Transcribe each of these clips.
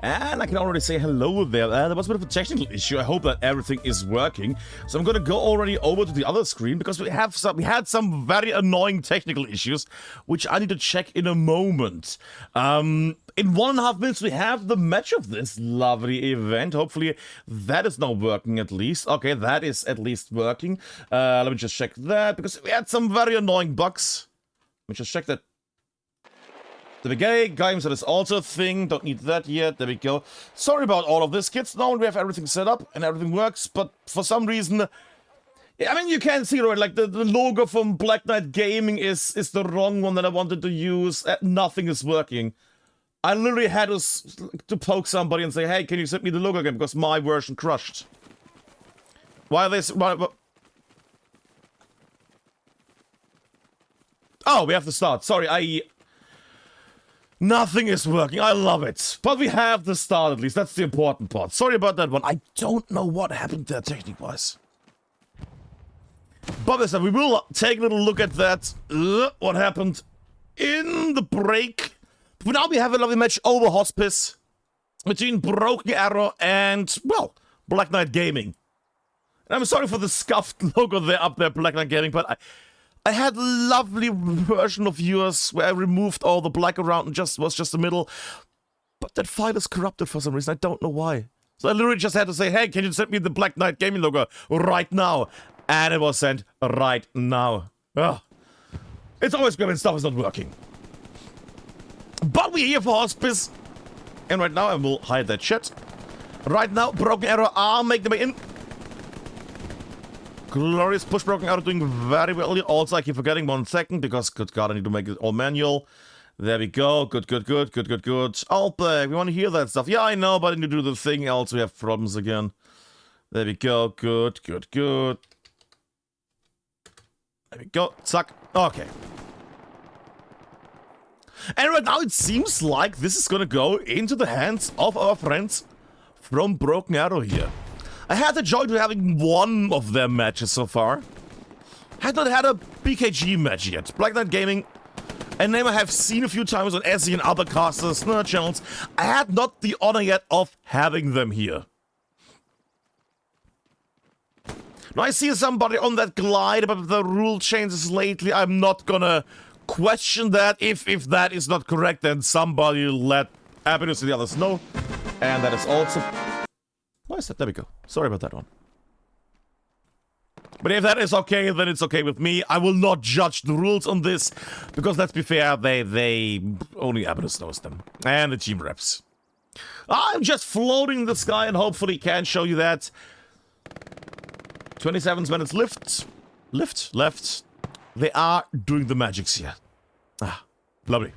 And I can already say hello there. There was a bit of a technical issue. I hope that everything is working. So I'm gonna go already over to the other screen because we had some very annoying technical issues, which I need to check in a moment. In 1.5 minutes we have the match of this lovely event. Hopefully that is now working at least. Okay, that is at least working. Let me just check that because we had some very annoying bugs. Let me just check that. The BKG games, that is also a thing. Don't need that yet. There we go. Sorry about all of this, kids. Now we have everything set up and everything works, but for some reason, I mean, you can see right, like the logo from Black Knight Gaming is the wrong one that I wanted to use. Nothing is working. I literally had to poke somebody and say, hey, can you send me the logo again? Because my version crushed. Why are they... Oh, we have to start. Sorry, Nothing is working. I love it. But we have the start at least. That's the important part. Sorry about that one. I don't know what happened there technique-wise. But listen, we will take a little look at that. What happened in the break. For now, we have a lovely match over Hospice between Broken Arrow and, well, Black Knight Gaming. And I'm sorry for the scuffed logo there up there, Black Knight Gaming, but I had a lovely version of yours where I removed all the black around and was just the middle. But that file is corrupted for some reason. I don't know why. So I literally just had to say, hey, can you send me the Black Knight Gaming logo right now? And it was sent right now. Ugh. It's always good when stuff is not working. But we're here for Hospice. And right now, I will hide that shit. Right now, Broken Arrow are making their way in. Glorious push. Broken Arrow doing very well. Also, I keep forgetting 1 second because, good God, I need to make it all manual. There we go. Good. All back. We want to hear that stuff. Yeah, I know, but I need to do the thing else. We have problems again. There we go. Good. There we go. Suck. Okay. And right now, it seems like this is gonna go into the hands of our friends from Broken Arrow here. I had the joy of having one of their matches so far. Had not had a BKG match yet. Black Knight Gaming, a name I have seen a few times on SE and other casters, channels. I had not the honor yet of having them here. Now I see somebody on that glide, but the rule changes lately. I'm not gonna question that. If that is not correct, then somebody let Happiness to the others know. And that is also... Why is that? There we go. Sorry about that one. But if that is okay, then it's okay with me. I will not judge the rules on this, because let's be fair, they only Happiness knows them. And the team reps. I'm just floating in the sky and hopefully can show you that. 27 minutes left. They are doing the magics here. Ah, lovely.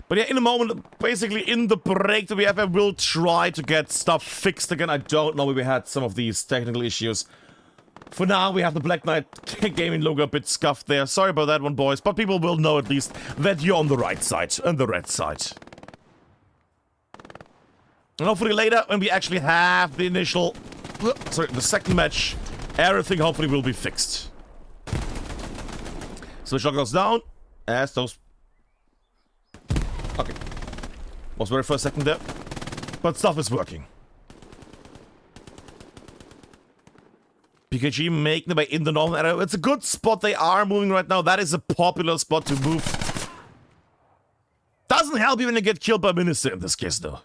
But yeah, in a moment, basically in the break that we have, I will try to get stuff fixed again. I don't know, we had some of these technical issues. For now, we have the Black Knight Gaming logo a bit scuffed there. Sorry about that one, boys. But people will know at least that you're on the right side, on the red side. And hopefully later, when we actually have the initial... Sorry, the second match, everything hopefully will be fixed. So the shot goes down, as those... Okay. Was worried for a second there. But stuff is working. BKG making their way in the northern area. It's a good spot they are moving right now. That is a popular spot to move. Doesn't help you when you get killed by Minister in this case, though.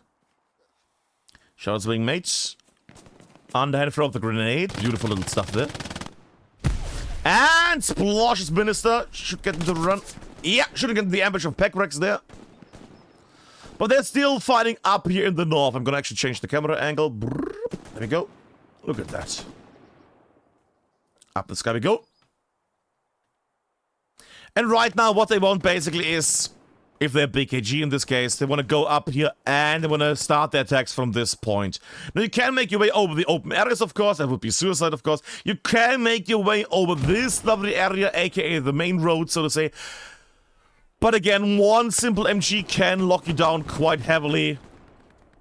Shots being made. Underhand throw of the grenade. Beautiful little stuff there. And splashes Minister. Should get into the run. Yeah, shouldn't get the ambush of Peckrex there. But they're still fighting up here in the north. I'm gonna actually change the camera angle. There we go. Look at that. Up the sky we go. And right now what they want basically is, if they're BKG in this case, they want to go up here and they want to start their attacks from this point. Now you can make your way over the open areas, of course. That would be suicide, of course. You can make your way over this lovely area, aka the main road, so to say. But again, one simple MG can lock you down quite heavily.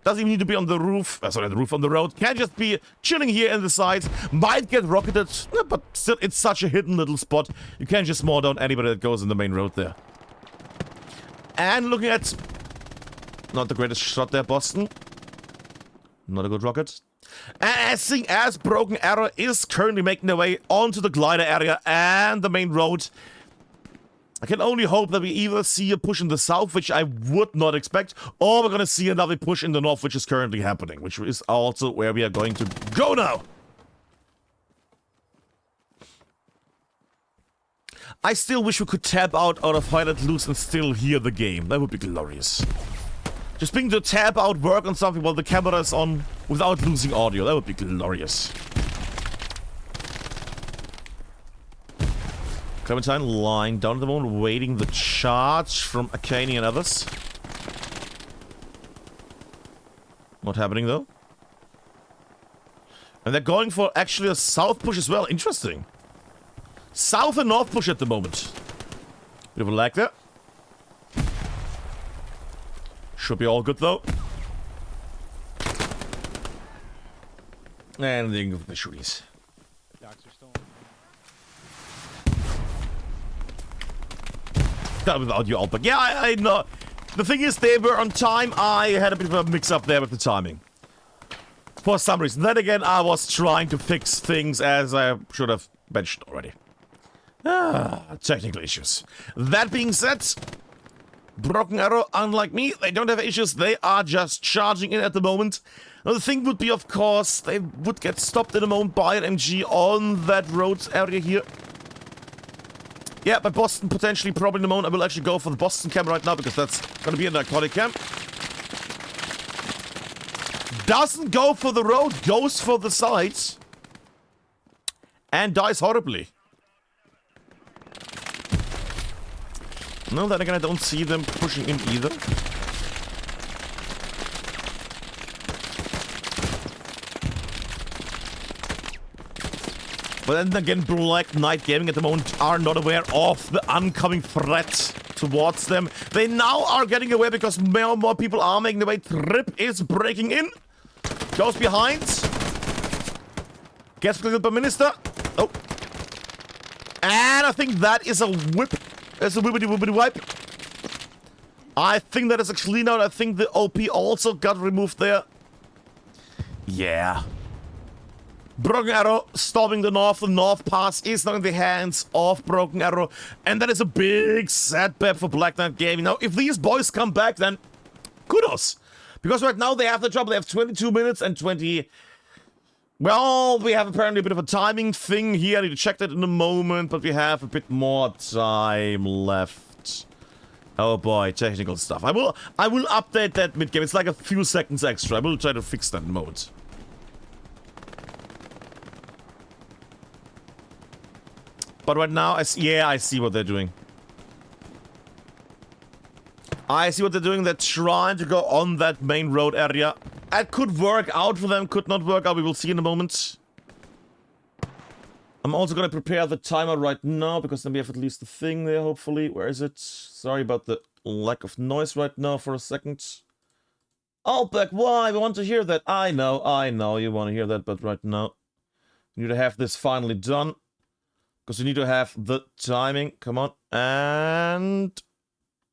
Doesn't even need to be on the roof. Sorry, the roof on the road. Can just be chilling here in the sides. Might get rocketed, but still, it's such a hidden little spot. You can't just mow down anybody that goes in the main road there. And looking at... Not the greatest shot there, Boston. Not a good rocket. And seeing as Broken Arrow is currently making their way onto the glider area and the main road, I can only hope that we either see a push in the south, which I would not expect, or we're going to see another push in the north, which is currently happening, which is also where we are going to go now. I still wish we could tab out of Highlight Loose and still hear the game. That would be glorious. Just being to tab out, work on something while the camera is on without losing audio. That would be glorious. Clementine lying down at the moment, waiting the charge from Akane and others. Not happening though. And they're going for actually a south push as well. Interesting. South and north push at the moment. Bit of a lag there. Should be all good though. And the shooties. That without you all, but yeah, I know. The thing is, they were on time. I had a bit of a mix-up there with the timing. For some reason. Then again, I was trying to fix things as I should have mentioned already. Technical issues. That being said, Broken Arrow, unlike me, they don't have issues. They are just charging in at the moment. Now, the thing would be, of course, they would get stopped in a moment by an MG on that road area here. Yeah, but Boston potentially probably in the moment. I will actually go for the Boston cam right now because that's going to be a narcotic cam. Doesn't go for the road, goes for the sides. And dies horribly. No, then again, I don't see them pushing in either. But then again, Black Knight Gaming at the moment are not aware of the oncoming threat towards them. They now are getting aware because more and more people are making their way. Trip is breaking in. Goes behind. Gets killed by Minister. Oh. And I think that is a whip. There's a whippity wipe. I think that is a clean out. I think the OP also got removed there. Yeah. Broken Arrow stopping the north pass is not in the hands of Broken Arrow. And that is a big setback for Black Knight Gaming. Now, if these boys come back, then kudos. Because right now they have the trouble. They have 22 minutes and 20... Well, we have apparently a bit of a timing thing here. I need to check that in a moment, but we have a bit more time left. Oh boy, technical stuff. I will update that mid-game. It's like a few seconds extra. I will try to fix that in a moment. But right now, I see what they're doing. I see what they're doing. They're trying to go on that main road area. That could work out for them, could not work out. We will see in a moment. I'm also going to prepare the timer right now, because then we have at least the thing there, hopefully. Where is it? Sorry about the lack of noise right now for a second. Oh, Black, why? We want to hear that. I know you want to hear that, but right now, you need to have this finally done. Because you need to have the timing. Come on. And...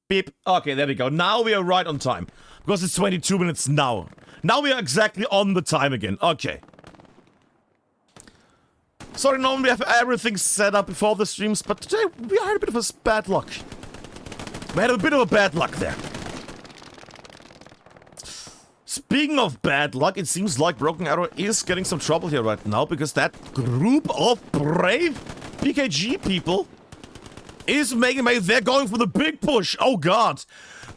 beep. Okay, there we go. Now we are right on time. Because it's 22 minutes now. Now we are exactly on the time again. Okay. Sorry, normally we have everything set up before the streams, but today we had a bit of a bad luck. We had a bit of a bad luck there. Speaking of bad luck, it seems like Broken Arrow is getting some trouble here right now, because that group of brave BKG people is making... They're going for the big push. Oh god.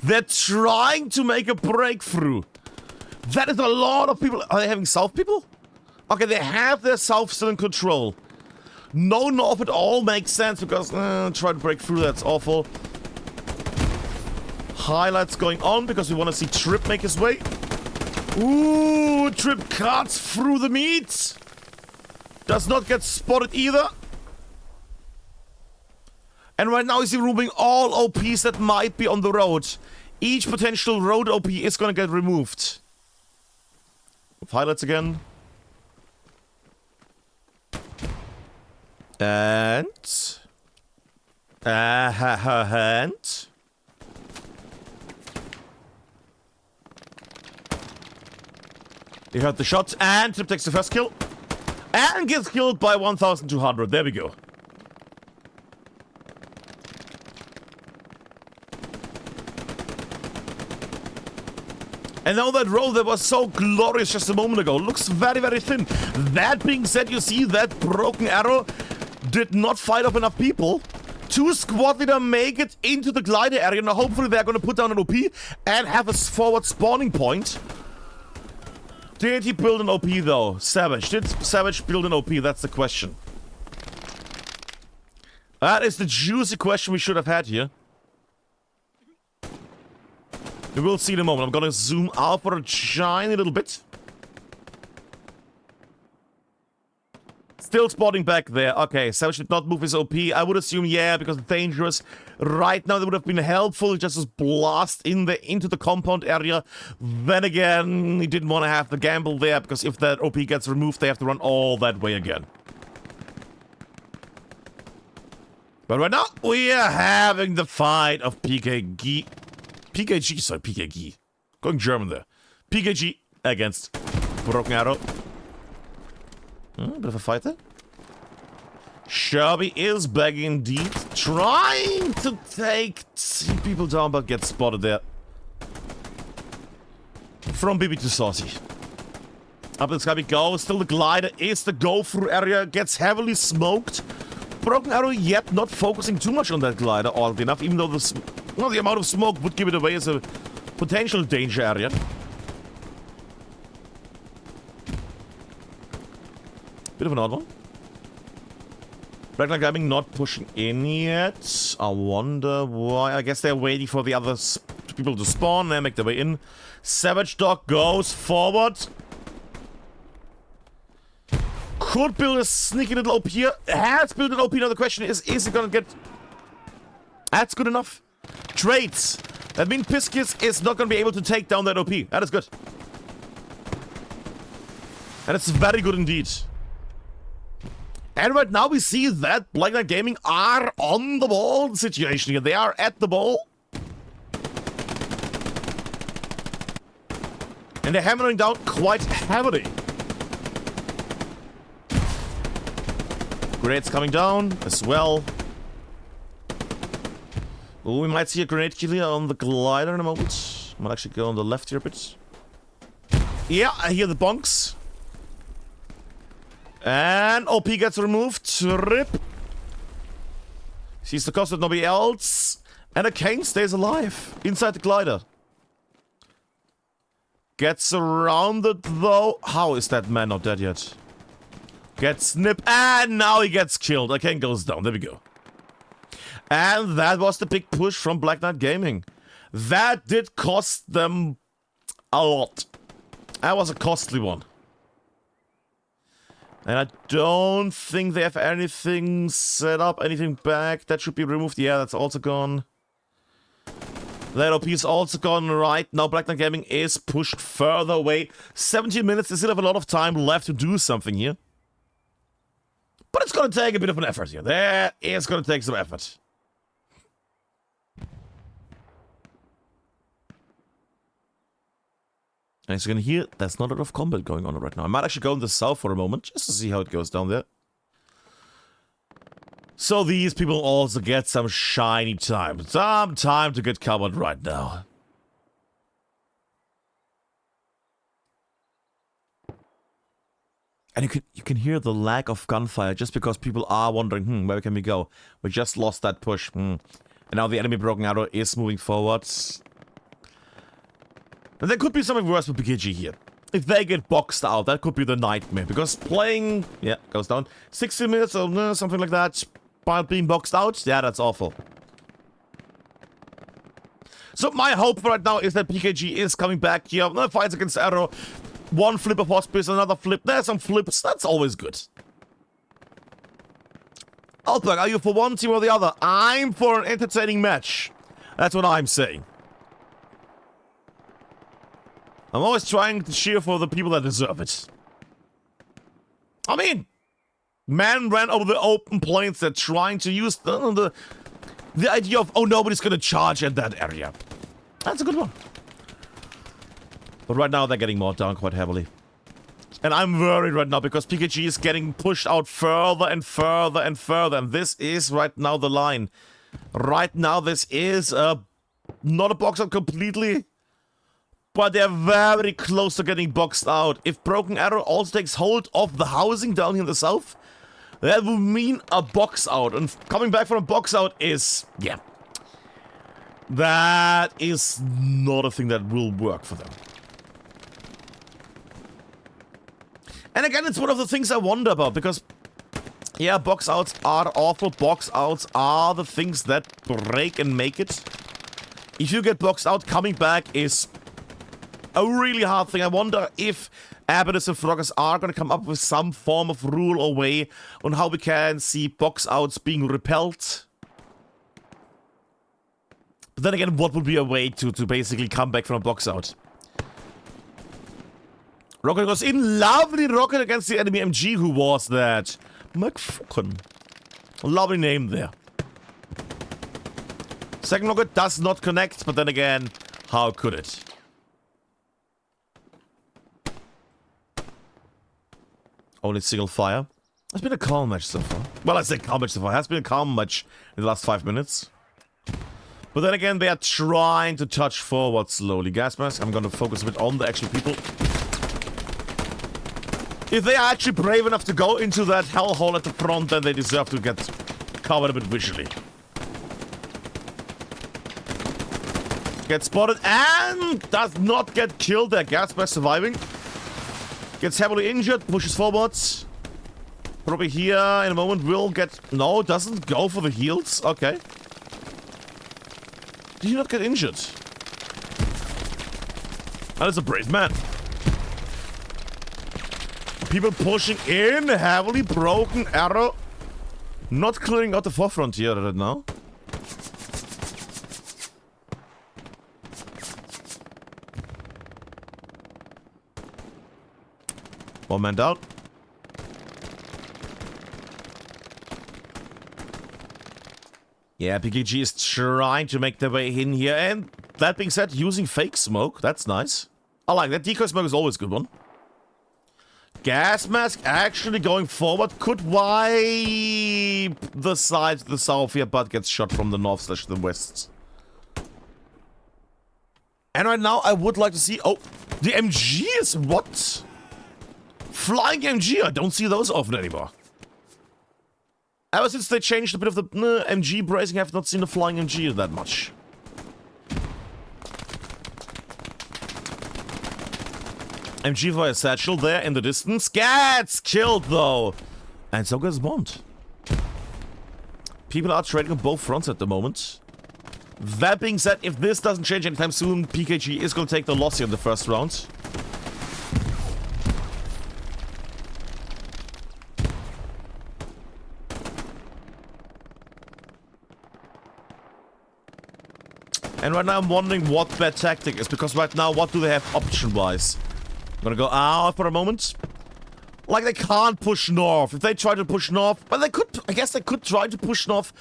They're trying to make a breakthrough. That is a lot of people. Are they having south people? Okay, they have their south still in control. No north at all makes sense because try to break through, that's awful. Highlights going on because we want to see Trip make his way. Ooh, Trip cuts through the meat. Does not get spotted either. And right now he's removing all OPs that might be on the road. Each potential road OP is going to get removed. With highlights again. And... He heard the shot, and Trip takes the first kill. And gets killed by 1,200. There we go. And now that roll that was so glorious just a moment ago looks very, very thin. That being said, you see that broken arrow did not fight up enough people. 2 squad leader make it into the glider area. Now hopefully they're going to put down an OP and have a forward spawning point. Did he build an OP though? Savage. Did Savage build an OP? That's the question. That is the juicy question we should have had here. We will see in a moment. I'm gonna zoom out for a tiny little bit. Still spotting back there. Okay, Savage did not move his OP. I would assume, yeah, because it's dangerous. Right now, that would have been helpful just to blast into the compound area. Then again, he didn't want to have the gamble there, because if that OP gets removed, they have to run all that way again. But right now, we are having the fight of BKG. BKG, sorry, BKG. Going German there. BKG against Broken Arrow. Bit of a fight there. Shelby is back indeed. Trying to take 2 people down, but gets spotted there. From BB to Saucy. Up the sky we go. Still the glider is the go-through area. Gets heavily smoked. Broken Arrow yet not focusing too much on that glider, oddly enough, even though the amount of smoke would give it away as a potential danger area. Bit of an odd one. Blacklight Gaming not pushing in yet. I wonder why. I guess they're waiting for the other people to spawn and make their way in. Savage Dog goes forward. Could build a sneaky little OP here. Has built an OP. Now the question is it gonna get... That's good enough. Trades. That means Piskis is not gonna be able to take down that OP. That is good. And it's very good indeed. And right now we see that Blacklight Gaming are on the ball situation here. They are at the ball. And they're hammering down quite heavily. Grenades coming down as well. Oh, we might see a grenade kill here on the glider in a moment. Might actually go on the left here a bit. Yeah, I hear the bonks. And OP gets removed. Rip. Sees the cost of nobody else. And a Kane stays alive inside the glider. Gets surrounded though. How is that man not dead yet? Gets snipped. And now he gets killed. A Kane goes down. There we go. And that was the big push from Blacklight Gaming. That did cost them a lot. That was a costly one. And I don't think they have anything set up, anything back. That should be removed. Yeah, that's also gone. That OP is also gone right now. Blacklight Gaming is pushed further away. 17 minutes. They still have a lot of time left to do something here. But it's going to take a bit of an effort here. There is going to take some effort. As you can hear, there's not a lot of combat going on right now. I might actually go in the south for a moment, just to see how it goes down there. So these people also get some shiny time. Some time to get covered right now. And you can hear the lack of gunfire just because people are wondering, where can we go? We just lost that push. And now the enemy Broken Arrow is moving forward. And there could be something worse with BKG here. If they get boxed out, that could be the nightmare. Because playing, yeah, goes down. 60 minutes or something like that. While being boxed out, yeah, that's awful. So my hope right now is that BKG is coming back here. No fights against Arrow. One flip of Hospice, another flip. There's some flips. That's always good. Outback, are you for one team or the other? I'm for an entertaining match. That's what I'm saying. I'm always trying to cheer for the people that deserve it. I mean, man ran over the open plains. They're trying to use the idea of, oh, nobody's gonna charge at that area. That's a good one. But right now, they're getting marked down quite heavily. And I'm worried right now because BKG is getting pushed out further and further and further. And this is right now the line. Right now, this is not a box out completely. But they're very close to getting boxed out. If Broken Arrow also takes hold of the housing down here in the south, that would mean a box out. And coming back from a box out is, yeah. That is not a thing that will work for them. And again, it's one of the things I wonder about, because, yeah, box outs are awful. Box outs are the things that break and make it. If you get boxed out, coming back is a really hard thing. I wonder if Abyss and Frogger are going to come up with some form of rule or way on how we can see box outs being repelled. But then again, what would be a way to basically come back from a box out? Rocket goes in. Lovely rocket against the enemy MG. Who was that? McFucken. Lovely name there. Second rocket does not connect, but then again, how could it? Only single fire. It's been a calm match so far. Well, I say calm match so far. It has been a calm match in the last 5 minutes. But then again, they are trying to touch forward slowly. Gas mask, I'm going to focus a bit on the actual people. If they are actually brave enough to go into that hellhole at the front, then they deserve to get covered a bit visually. Gets spotted and does not get killed there. Gas mask surviving. Gets heavily injured, pushes forwards. Probably here in a moment will get... No, doesn't go for the heals. Okay. Did he not get injured? That is a brave man. People pushing in, heavily Broken Arrow. Not clearing out the forefront here right now. One man down. Yeah, BKG is trying to make their way in here. And that being said, using fake smoke. That's nice. I like that. Decoy smoke is always a good one. Gas mask actually going forward. Could wipe the side to the south here, but gets shot from the north / the west. And right now, I would like to see... Oh, the MG is what? Flying MG, I don't see those often anymore. Ever since they changed a bit of the MG bracing, I have not seen the flying MG that much. MG via satchel there in the distance. Gets killed though. And so gets Bond. People are trading on both fronts at the moment. That being said, if this doesn't change anytime soon, BKG is going to take the loss here in the first round. And right now I'm wondering what their tactic is, because right now, what do they have option-wise? I'm gonna go out for a moment. Like, they can't push north. If they try to push north, well, they could, I guess they could try to push north,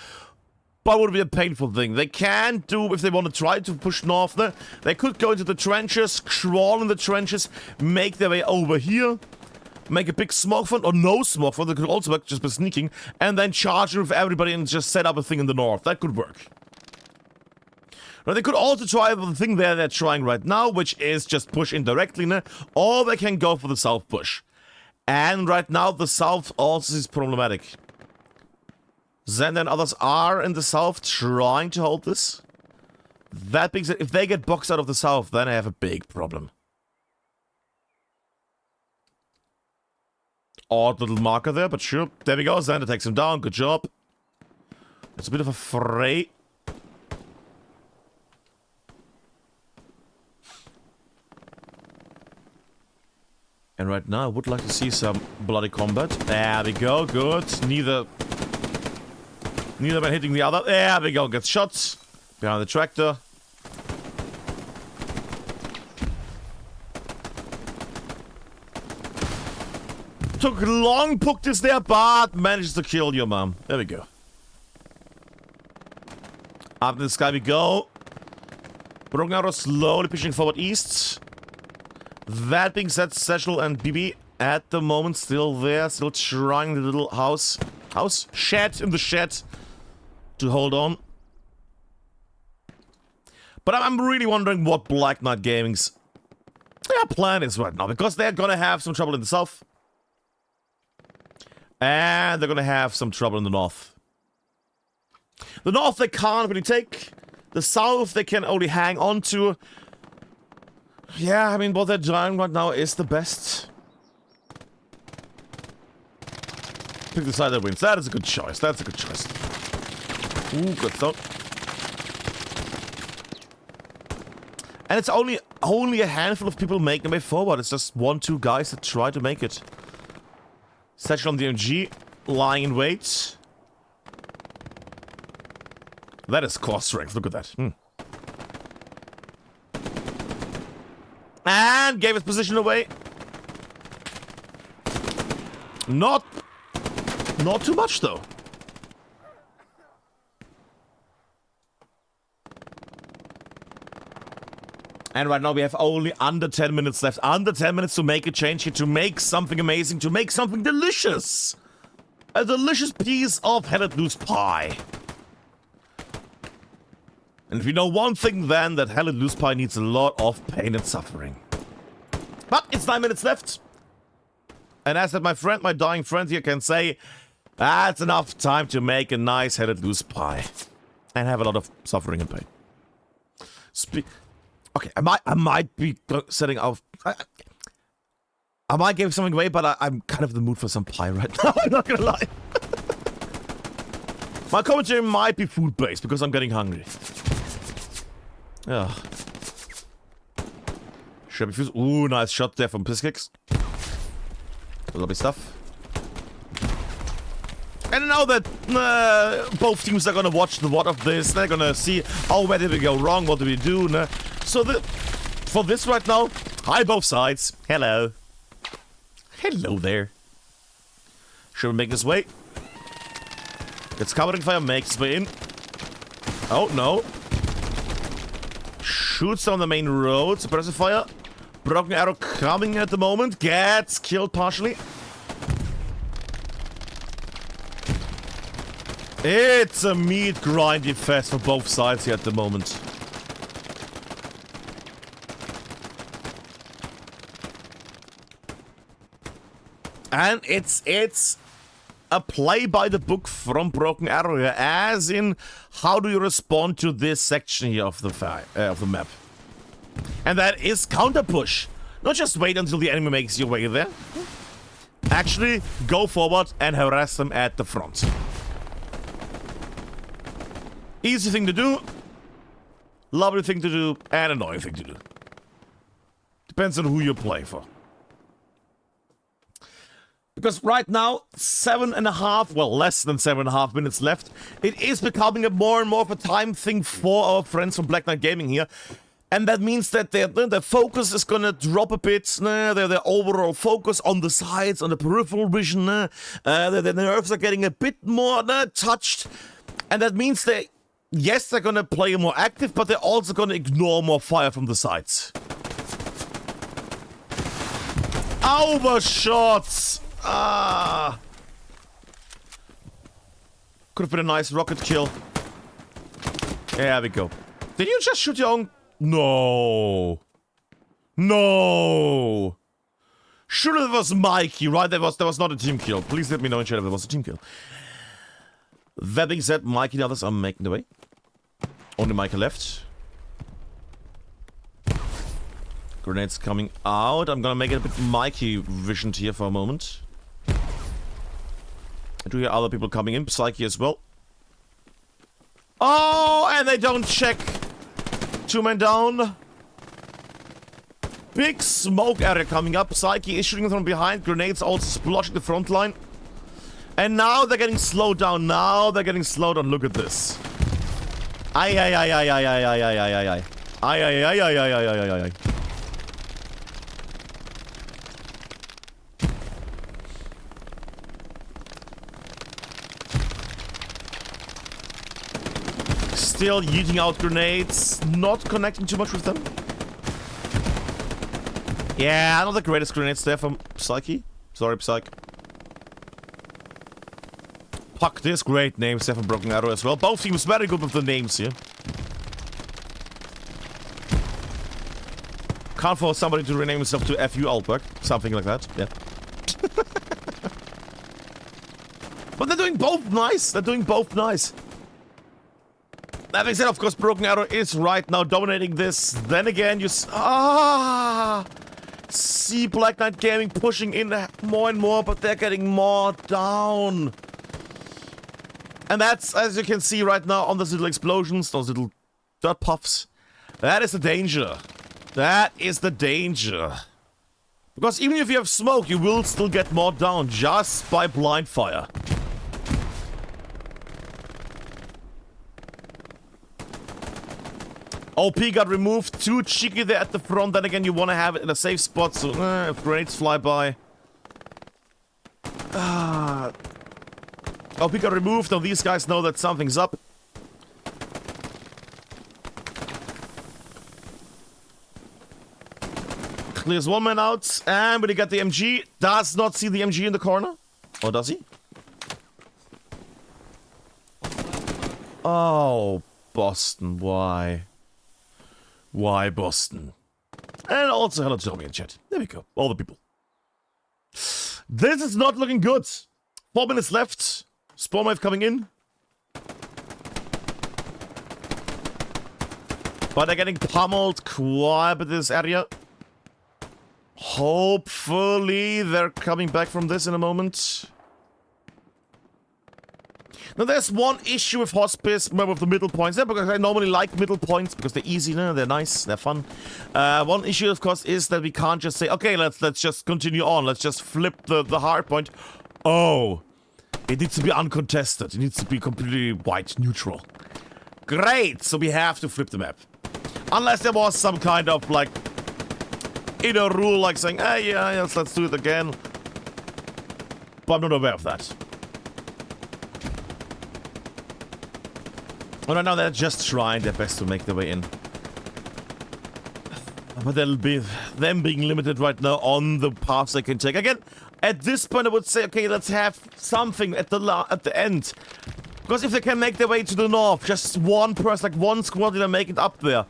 but it would be a painful thing. They can do, if they want to try to push north there, they could go into the trenches, crawl in the trenches, make their way over here, make a big smoke front, or no smoke front. They could also work just by sneaking, and then charge with everybody and just set up a thing in the north. That could work. Now, they could also try the thing there they're trying right now, which is just push indirectly, or they can go for the south push. And right now, the south also is problematic. Zen and others are in the south trying to hold this. That being said, if they get boxed out of the south, then I have a big problem. Odd little marker there, but sure. There we go. Xander takes him down. Good job. It's a bit of a fray. And right now, I would like to see some bloody combat. There we go, good. Neither man hitting the other. There we go, gets shot. Behind the tractor. Took long, poked this there, but managed to kill your mom. There we go. Up in the sky we go. Broken Arrow slowly pushing forward east. That being said, Satchel and BB at the moment still there, still trying the little shed in the shed to hold on. But I'm really wondering what Black Knight Gaming's plan is right now, because they're gonna have some trouble in the south. And they're gonna have some trouble in the north. The north they can't really take. The south they can only hang on to. Yeah, I mean, what they're trying right now is the best. Pick the side that wins. That is a good choice. That's a good choice. Ooh, good thought. And it's only a handful of people making their way forward. It's just 1-2 guys that try to make it. Satchel on the MG, lying in wait. That is core strength. Look at that. And gave his position away. Not too much, though. And right now we have only under 10 minutes left. Under 10 minutes to make a change here, to make something amazing, to make something delicious. A delicious piece of Hellet Loose pie. And if you know one thing then, that Hellet Loose pie needs a lot of pain and suffering. But it's 9 minutes left. And as my friend, my dying friend here can say, that's enough time to make a nice Hellet Loose pie. And have a lot of suffering and pain. Okay, I might be setting off. I might give something away, but I'm kind of in the mood for some pie right now. I'm not gonna lie. My commentary might be food-based because I'm getting hungry. Yeah. Should be fused. Ooh, nice shot there from Pisskicks. Lovely stuff. And now that both teams are gonna watch the VOD of this, they're gonna see, oh, where did we go wrong? What did we do? So for this right now, hi both sides. Hello. Hello there. Should we make this way? Gets covering fire, makes his way in. Oh, no. Shoots down the main road, suppressive fire. Broken arrow coming at the moment. Gets killed partially. It's a meat grinding fest for both sides here at the moment. And it's a play by the book from Broken Arrow here, as in how do you respond to this section here of the map. And that is counter push. Not just wait until the enemy makes your way there. Actually go forward and harass them at the front. Easy thing to do, lovely thing to do, and annoying thing to do. Depends on who you play for. Because right now, 7.5, well, less than 7.5 minutes left. It is becoming a more and more of a time thing for our friends from Black Knight Gaming here. And that means that their focus is gonna drop a bit, their overall focus on the sides, on the peripheral vision, their nerves are getting a bit more touched. And that means that, yes, they're gonna play more active, but they're also gonna ignore more fire from the sides. Overshots! Ah! Could have been a nice rocket kill. There we go. Did you just shoot your own? No. No. Sure, it was Mikey, right? That was not a team kill. Please let me know in chat if it was a team kill. That being said, Mikey and the others are making the way. Only Mikey left. Grenades coming out. I'm gonna make it a bit Mikey visioned here for a moment. I do hear other people coming in. Psyche as well. Oh, and they don't check. 2 men down. Big smoke area coming up. Psyche is shooting from behind. Grenades also splotching the front line. And now they're getting slowed down. Now they're getting slowed down. Look at this. Ay, ay, ay, ay, ay, ay, ay, ay, ay, ay, ay. Ay, ay, ay, ay, ay, ay, ay, ay. Still yeeting out grenades, not connecting too much with them. Yeah, not the greatest grenades there from Psyche. Sorry, Psyche. Puck this, great name, Stefan Broken Arrow as well. Both teams very good with the names here. Can't force somebody to rename himself to FU Altberg. Something like that, yeah. But they're doing both nice. They're doing both nice. That being said, of course, Broken Arrow is right now dominating this. Then again, you see Black Knight Gaming pushing in more and more, but they're getting more down. And that's, as you can see right now on those little explosions, those little dirt puffs. That is the danger. That is the danger. Because even if you have smoke, you will still get more down just by blind fire. OP got removed, too cheeky there at the front. Then again, you want to have it in a safe spot, so if grenades fly by. OP got removed, now these guys know that something's up. Clears one man out, and when he got the MG, does not see the MG in the corner. Or does he? Oh, Boston, why? Why Boston? And also hello to Tommy in chat. There we go. All the people. This is not looking good. 4 minutes left. Spawn wave coming in. But they're getting pummeled quite a bit in this area. Hopefully they're coming back from this in a moment. Now there's one issue with Hospice, with the middle points there, because I normally like middle points because they're easy, they're nice, they're fun. One issue, of course, is that we can't just say, okay, let's just continue on, let's just flip the hard point. Oh, it needs to be uncontested, it needs to be completely white, neutral. Great, so we have to flip the map. Unless there was some kind of, like, inner rule, like saying, hey, yeah, yes, let's do it again. But I'm not aware of that. Oh, right now they're just trying their best to make their way in. But that'll be them being limited right now on the paths they can take. Again, at this point I would say, okay, let's have something at the end. Because if they can make their way to the north, just one person, like one squad, they'll make it up there.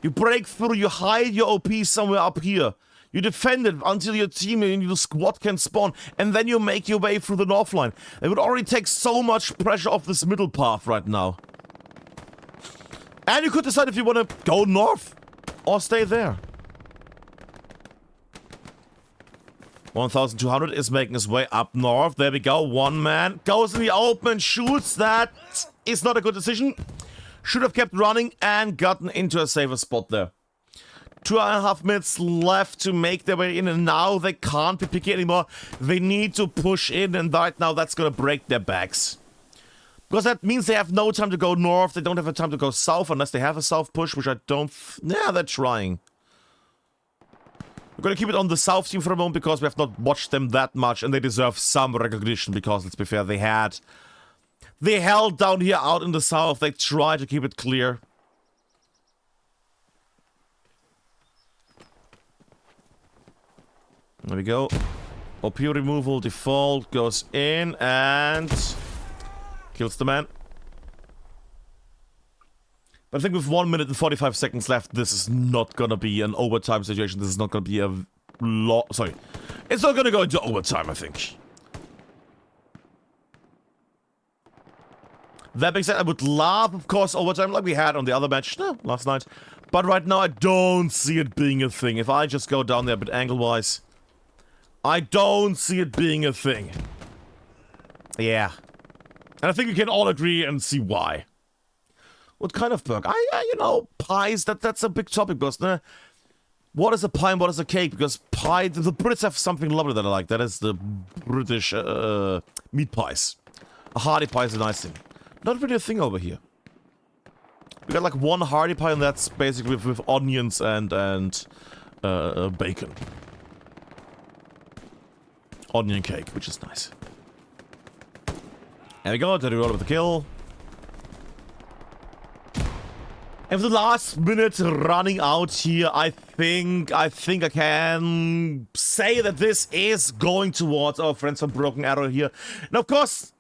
You break through, you hide your OP somewhere up here. You defend it until your team and your squad can spawn, and then you make your way through the north line. It would already take so much pressure off this middle path right now. And you could decide if you want to go north or stay there. 1200 is making his way up north. There we go. One man goes in the open, shoots. That is not a good decision. Should have kept running and gotten into a safer spot there. 2.5 minutes left to make their way in, and now they can't be picky anymore. They need to push in, and right now that's going to break their backs. Because that means they have no time to go north, they don't have a time to go south unless they have a south push, which I don't... Yeah, they're trying. We're gonna keep it on the south team for a moment because we have not watched them that much and they deserve some recognition because, let's be fair, they held down here out in the south, they tried to keep it clear. There we go. OP removal, default, goes in and... kills the man. But I think with 1 minute and 45 seconds left, this is not gonna be an overtime situation. This is not gonna be a lot. Sorry. It's not gonna go into overtime, I think. That being said, I would love, of course, overtime like we had on the other match last night. But right now, I don't see it being a thing. If I just go down there a bit angle-wise, I don't see it being a thing. Yeah. And I think we can all agree and see why. What kind of perk? You know, pies, that's a big topic, because what is a pie and what is a cake? Because pie, the Brits have something lovely that I like. That is the British meat pies. A hearty pie is a nice thing. Not really a thing over here. We got like one hearty pie, and that's basically with onions and bacon. Onion cake, which is nice. There we go, did we roll with the kill? And for the last minute running out here, I think I can say that this is going towards our friends from Broken Arrow here. Now, of course,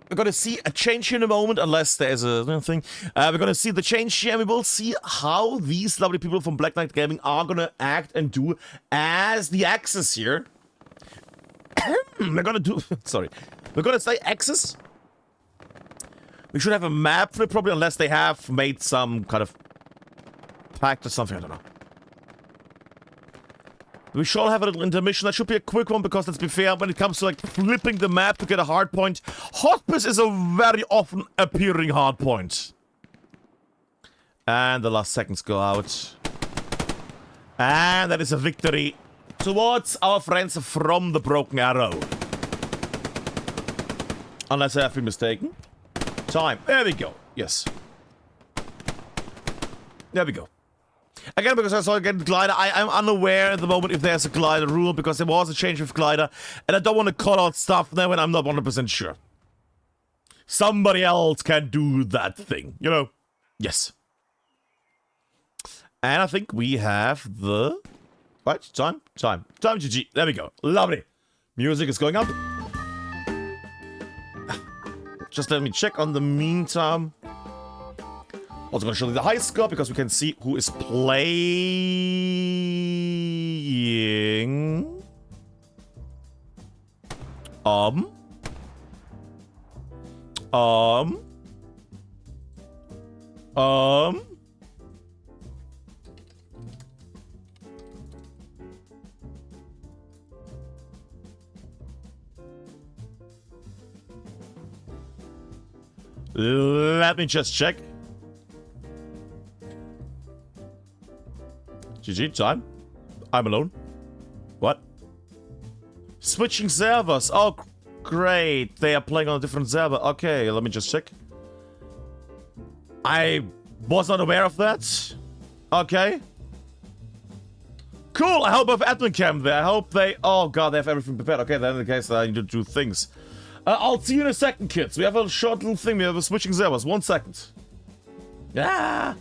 we're going to see a change here in a moment, unless there's a thing. We're going to see the change here, and we will see how these lovely people from Black Knight Gaming are going to act and do as the Axis here. We're going to do... Sorry. We're going to say Axis. We should have a map for it, probably, unless they have made some kind of pact or something, I don't know. We shall have a little intermission. That should be a quick one, because let's be fair, when it comes to, like, flipping the map to get a hard point, Hospice is a very often appearing hard point. And the last seconds go out. And that is a victory towards our friends from the Broken Arrow. Unless I have been mistaken. Time. There we go. Yes. There we go. Again, because I saw again glider, I'm unaware at the moment if there's a glider rule, because there was a change with glider, and I don't want to call out stuff there when I'm not 100% sure. Somebody else can do that thing, you know? Yes. And I think we have the... Right? Time GG. There we go. Lovely. Music is going up. Just let me check on the meantime. Also going to show you the high score, because we can see who is playing. Let me just check. GG, time. I'm alone. What? Switching servers. Oh, great. They are playing on a different server. Okay, let me just check. I was not aware of that. Okay. Cool. I hope I have Admincam there. I hope they... Oh, God, they have everything prepared. Okay, then in the case, I need to do things. I'll see you in a second, kids. We have a short little thing. We have a switching servers. 1 second. Ah!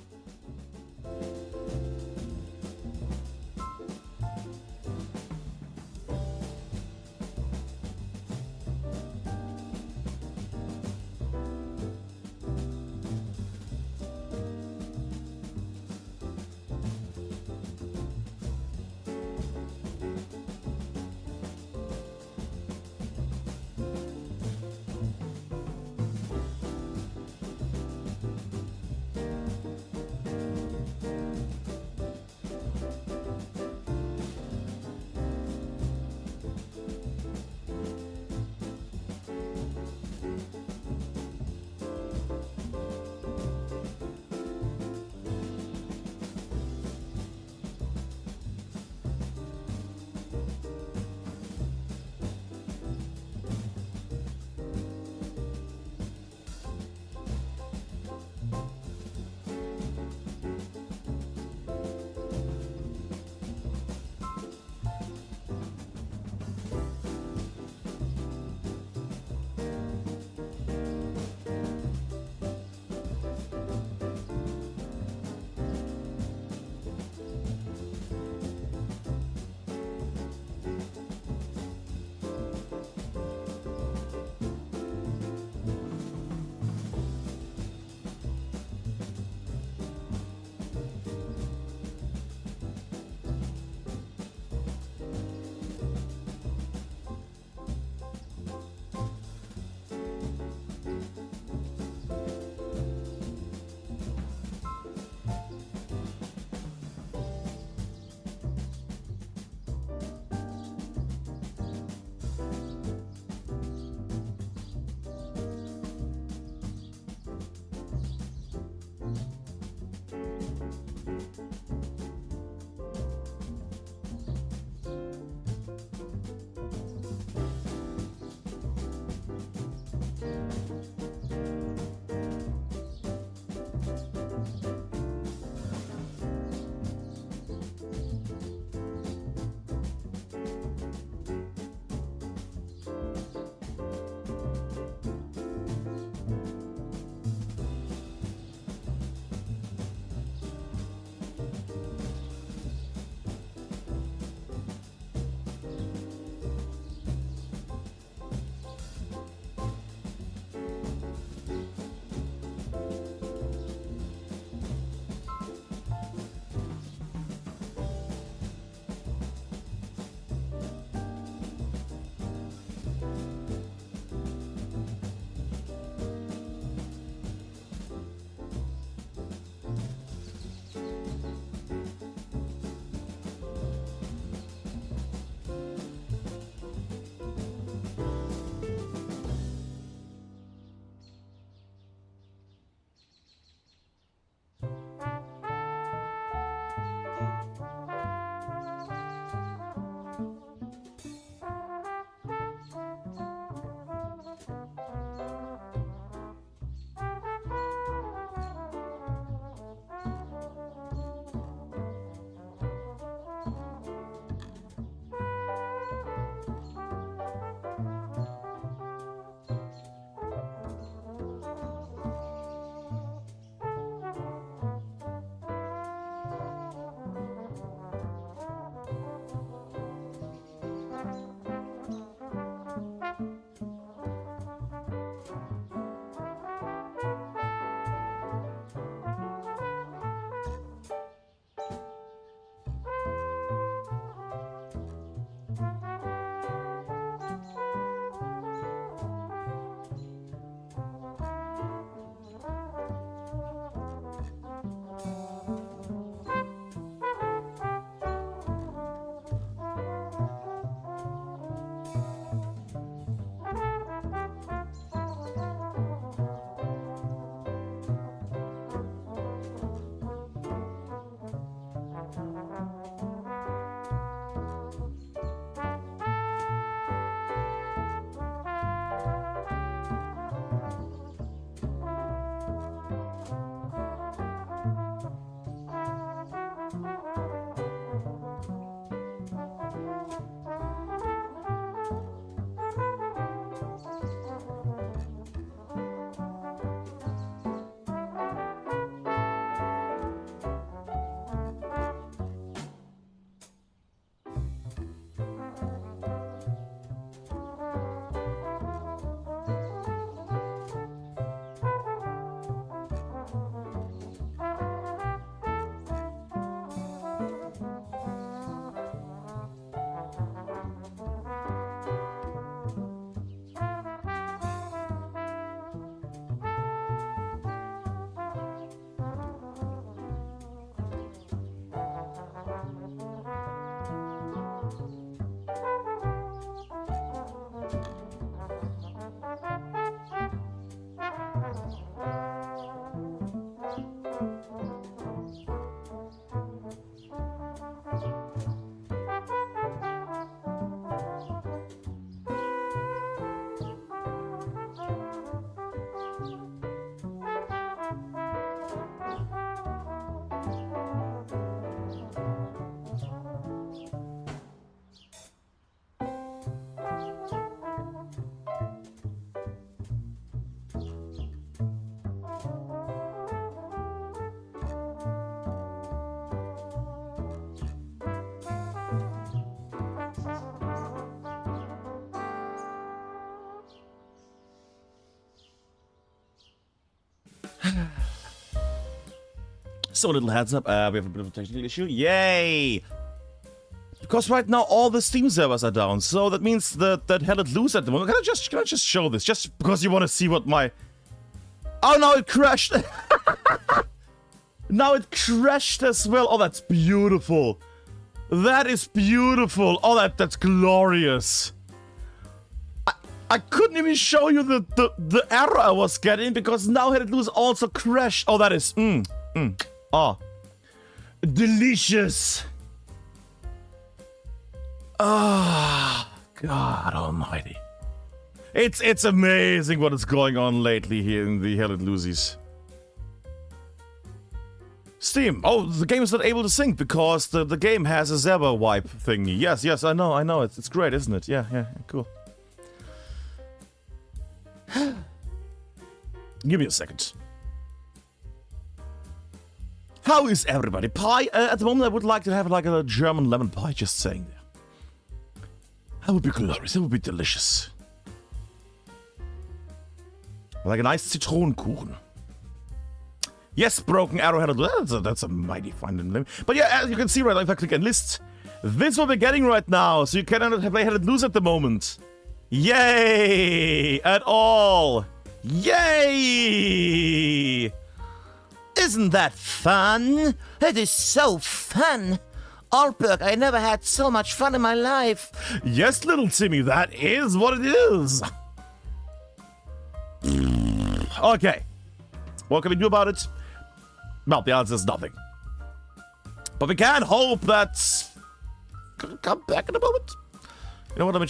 So, a little heads up. We have a bit of a technical issue. Yay! Because right now all the Steam servers are down, so that means that Hell Let Loose at the moment. Can I just show this? Just because you want to see what my... Oh no, it crashed! Now it crashed as well. Oh, that's beautiful. That is beautiful. Oh, that's glorious. I couldn't even show you the error I was getting because now Hell Let Loose also crashed. Oh, that is... Oh. Delicious. Ah, oh, God almighty. It's amazing what is going on lately here in the Hell Let Loosies. Steam. Oh, the game is not able to sync because the game has a server wipe thingy. Yes, I know. It's great, isn't it? Yeah, cool. Give me a second. How is everybody? Pie? At the moment, I would like to have like a German lemon pie, just saying there. That would be glorious. That would be delicious. Like a nice Zitronenkuchen. Yes, broken arrowhead. That's a mighty fine name. But yeah, as you can see right now, if I click enlist, this is what we're getting right now. So you cannot play Hell Let Loose at the moment. Yay! At all. Yay! Isn't that fun? It is so fun. Alberg, I never had so much fun in my life. Yes, little Timmy, that is what it is. Okay. What can we do about it? Well, the answer is nothing. But we can hope that's gonna come back in a moment. You know what, I'm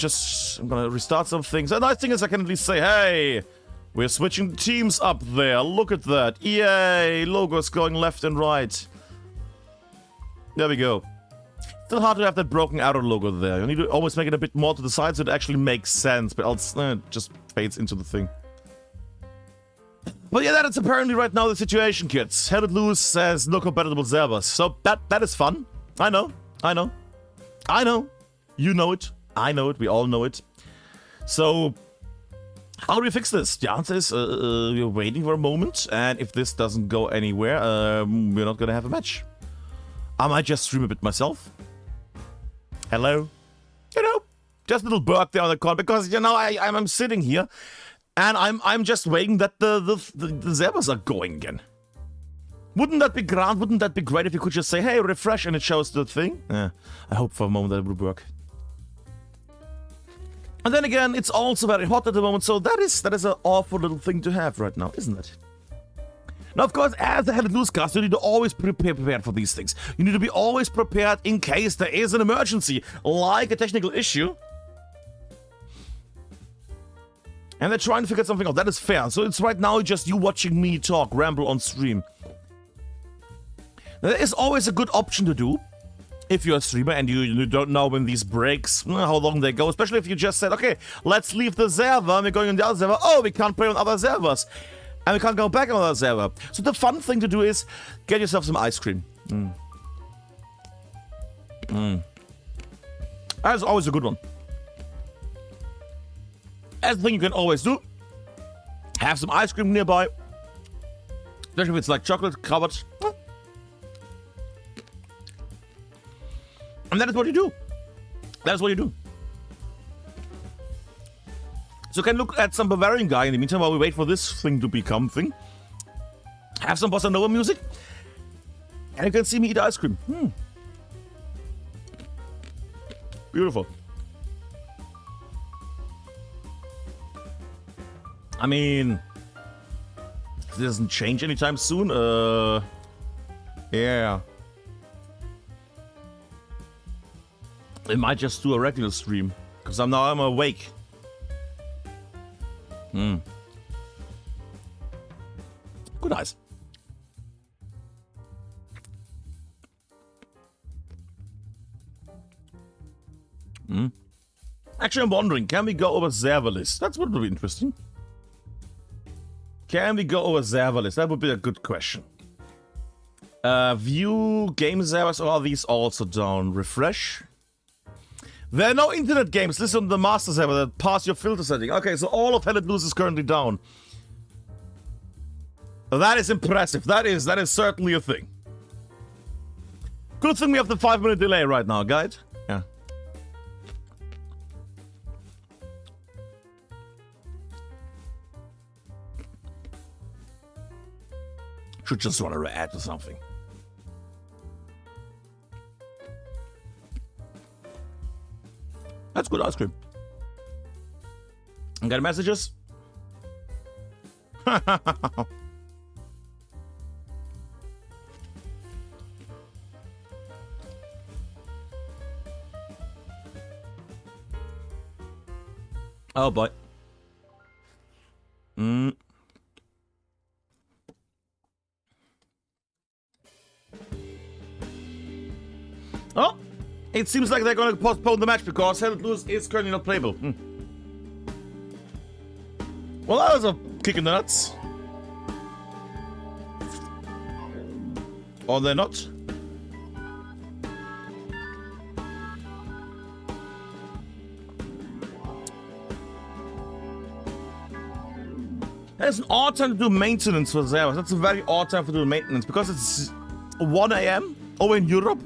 gonna restart some things. The nice thing is I can at least say, hey, we're switching teams up there. Look at that. Yay, logos going left and right. There we go. Still hard to have that broken arrow logo there. You need to always make it a bit more to the side so it actually makes sense, but else it just fades into the thing. But yeah, that is apparently right now the situation, kids. Hell Let Loose has no compatible servers. So that is fun. I know. You know it. I know it. We all know it. So, how do we fix this? The answer is we're waiting for a moment. And if this doesn't go anywhere, we're not going to have a match. I might just stream a bit myself. Hello? You know, just a little burp there on the corner. Because, you know, I'm sitting here. And I'm just waiting that the servers are going again. Wouldn't that be grand? Wouldn't that be great if you could just say, hey, refresh, and it shows the thing? Yeah, I hope for a moment that it would work. And then again, it's also very hot at the moment, so that is an awful little thing to have right now, isn't it? Now, of course, as a Hell Let Loose cast, you need to always prepare prepared for these things. You need to be always prepared in case there is an emergency, like a technical issue. And they're trying to figure something out. That is fair. So it's right now just you watching me talk, ramble on stream. Now, there is always a good option to do if you're a streamer and you don't know when these breaks, how long they go. Especially if you just said, okay, let's leave the server and we're going on the other server. Oh, we can't play on other servers. And we can't go back on the other server. So the fun thing to do is get yourself some ice cream. That's always a good one. That's the thing you can always do. Have some ice cream nearby. Especially if it's like chocolate covered. And that is what you do. That is what you do. So you can look at some Bavarian guy in the meantime while we wait for this thing to become thing. Have some bossa nova music. And you can see me eat ice cream. Beautiful. I mean, this doesn't change anytime soon. Yeah. I might just do a regular stream because I'm awake. Good eyes. Actually, I'm wondering, can we go over server list? That's what would be interesting. Can we go over server list? That would be a good question. View game servers, or are these also down? Refresh. There are no internet games listed on the master server that pass your filter setting. Okay, so all of Hell Let Loose is currently down. That is impressive. That is certainly a thing. Good thing we have the 5-minute delay right now, guys. Yeah. Should just want to add to something. That's good ice cream. And got messages? Oh boy. Oh, it seems like they're going to postpone the match because St. Louis is currently not playable. Well, that was a kick in the nuts. Or they're not. That's an odd time to do maintenance for Zervas. That's a very odd time to do maintenance because it's 1 a.m. over in Europe.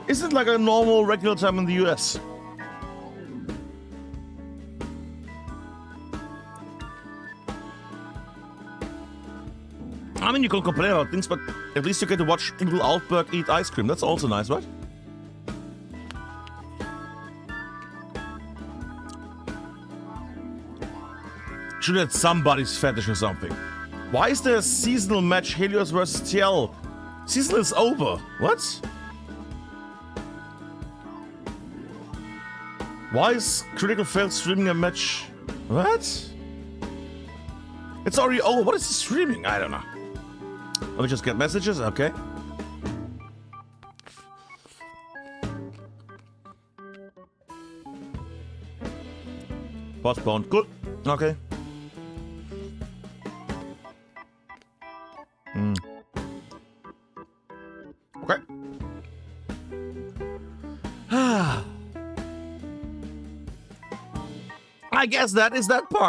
Isn't like a normal regular time in the US. I mean, you can complain about things, but at least you get to watch little Altberg eat ice cream. That's also nice, right? Should have somebody's fetish or something. Why is there a seasonal match Helios versus TL? Season is over. What? Why is Critical Fail streaming a match? What? It's already over. What is he streaming? I don't know. Let me just get messages. Okay. Postponed. Good. Okay. Okay. I guess that is that part.